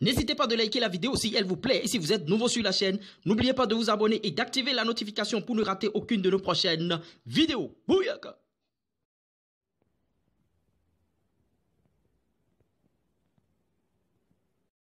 N'hésitez pas de liker la vidéo si elle vous plaît et si vous êtes nouveau sur la chaîne, n'oubliez pas de vous abonner et d'activer la notification pour ne rater aucune de nos prochaines vidéos. Bouyaka!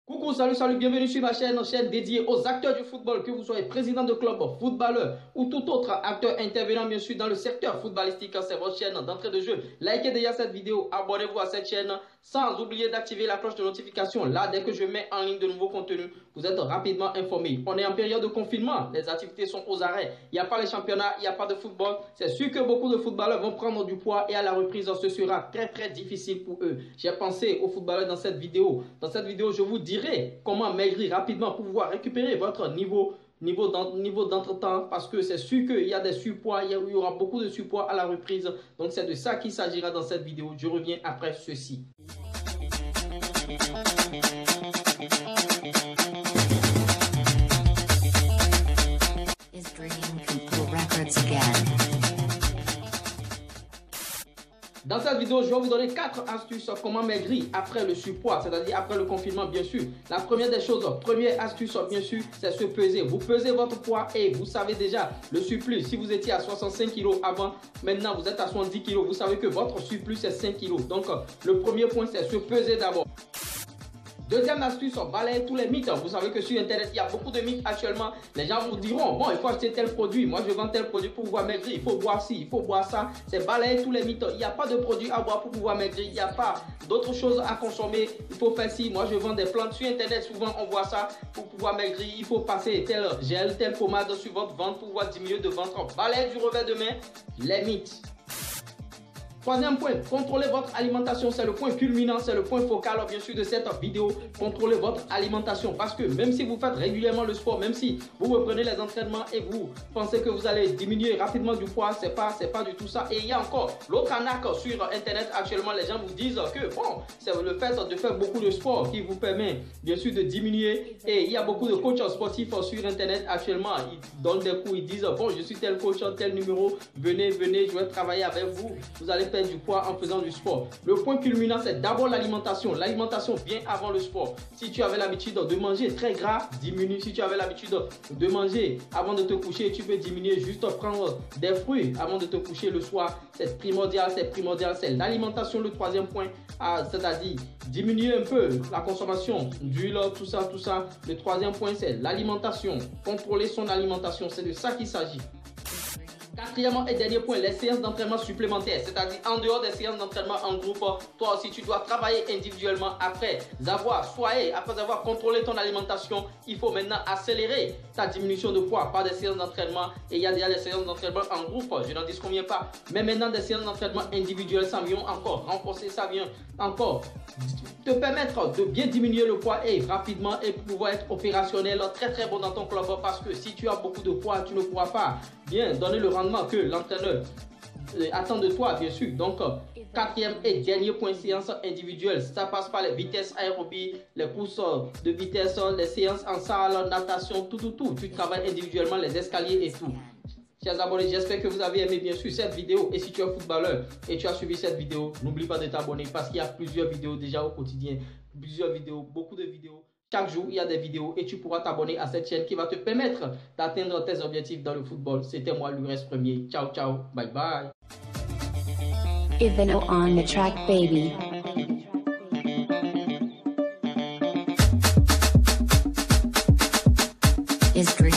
Coucou, salut, bienvenue sur ma chaîne dédiée aux acteurs du football, que vous soyez président de club, footballeur ou tout autre acteur intervenant bien sûr dans le secteur footballistique, c'est votre chaîne d'entrée de jeu. Likez déjà cette vidéo, abonnez-vous à cette chaîne sans oublier d'activer la cloche de notification. Là, dès que je mets en ligne de nouveaux contenus, vous êtes rapidement informés. On est en période de confinement, les activités sont aux arrêts, il n'y a pas les championnats, il n'y a pas de football. C'est sûr que beaucoup de footballeurs vont prendre du poids et à la reprise, ce sera très difficile pour eux. J'ai pensé aux footballeurs dans cette vidéo. Dans cette vidéo, je vous dirai comment maigrir rapidement pour pouvoir récupérer votre niveau d'entretemps, parce que c'est sûr qu'il y a des surpoids, il y aura beaucoup de surpoids à la reprise. Donc c'est de ça qu'il s'agira dans cette vidéo. Je reviens après ceci. Dans cette vidéo, je vais vous donner 4 astuces comment maigrir après le surpoids, c'est-à-dire après le confinement, bien sûr. La première des choses, première astuce, bien sûr, c'est se peser. Vous pesez votre poids et vous savez déjà le surplus. Si vous étiez à 65 kg avant, maintenant vous êtes à 70 kg, vous savez que votre surplus c'est 5 kg. Donc, le premier point, c'est se peser d'abord. Deuxième astuce, balayer tous les mythes. Vous savez que sur Internet, il y a beaucoup de mythes actuellement. Les gens vous diront, bon, il faut acheter tel produit. Moi, je vends tel produit pour pouvoir maigrir. Il faut boire ci, il faut boire ça. C'est balayer tous les mythes. Il n'y a pas de produit à boire pour pouvoir maigrir. Il n'y a pas d'autres choses à consommer. Il faut faire ci. Moi, je vends des plantes sur Internet. Souvent, on voit ça pour pouvoir maigrir. Il faut passer tel gel, telle pommade sur votre ventre pour pouvoir diminuer de ventre. Balayer du revers de main les mythes. Troisième point, contrôlez votre alimentation. C'est le point culminant, c'est le point focal bien sûr de cette vidéo. Contrôlez votre alimentation, parce que même si vous faites régulièrement le sport, même si vous reprenez les entraînements et vous pensez que vous allez diminuer rapidement du poids, c'est pas du tout ça. Et il y a encore l'autre arnaque sur Internet actuellement. Les gens vous disent que bon, c'est le fait de faire beaucoup de sport qui vous permet bien sûr de diminuer. Et il y a beaucoup de coachs sportifs sur Internet actuellement. Ils donnent des cours, ils disent bon, je suis tel coach, tel numéro, venez, je vais travailler avec vous. Vous allez du poids en faisant du sport. Le point culminant, c'est d'abord l'alimentation. L'alimentation vient avant le sport. Si tu avais l'habitude de manger très gras, diminue. Si tu avais l'habitude de manger avant de te coucher, tu peux diminuer, juste prendre des fruits avant de te coucher le soir. C'est primordial, c'est l'alimentation. Le troisième point, c'est-à-dire diminuer un peu la consommation d'huile, tout ça. Le troisième point, c'est l'alimentation. Contrôler son alimentation, c'est de ça qu'il s'agit. Quatrièmement et dernier point, les séances d'entraînement supplémentaires, c'est-à-dire en dehors des séances d'entraînement en groupe, toi aussi tu dois travailler individuellement après avoir contrôlé ton alimentation. Il faut maintenant accélérer ta diminution de poids par des séances d'entraînement, et il y a déjà des séances d'entraînement en groupe, je n'en disconviens pas, mais maintenant des séances d'entraînement individuelles, ça vient encore renforcer, ça vient encore te permettre de bien diminuer le poids et rapidement et pouvoir être opérationnel très bon dans ton club, parce que si tu as beaucoup de poids, tu ne pourras pas bien donner le rendement que l'entraîneur attend de toi, bien sûr. Donc, quatrième et dernier point, séance individuelle. Ça passe par les vitesses aérobie, les courses de vitesse, les séances en salle, natation, tout. Tu travailles individuellement, les escaliers et tout. Chers abonnés, j'espère que vous avez aimé bien sûr cette vidéo, et si tu es footballeur et tu as suivi cette vidéo, n'oublie pas de t'abonner, parce qu'il y a plusieurs vidéos déjà au quotidien, beaucoup de vidéos. Chaque jour, il y a des vidéos et tu pourras t'abonner à cette chaîne qui va te permettre d'atteindre tes objectifs dans le football. C'était moi, Lures Premier. Ciao, bye bye. Ivano on the track, baby. Is green.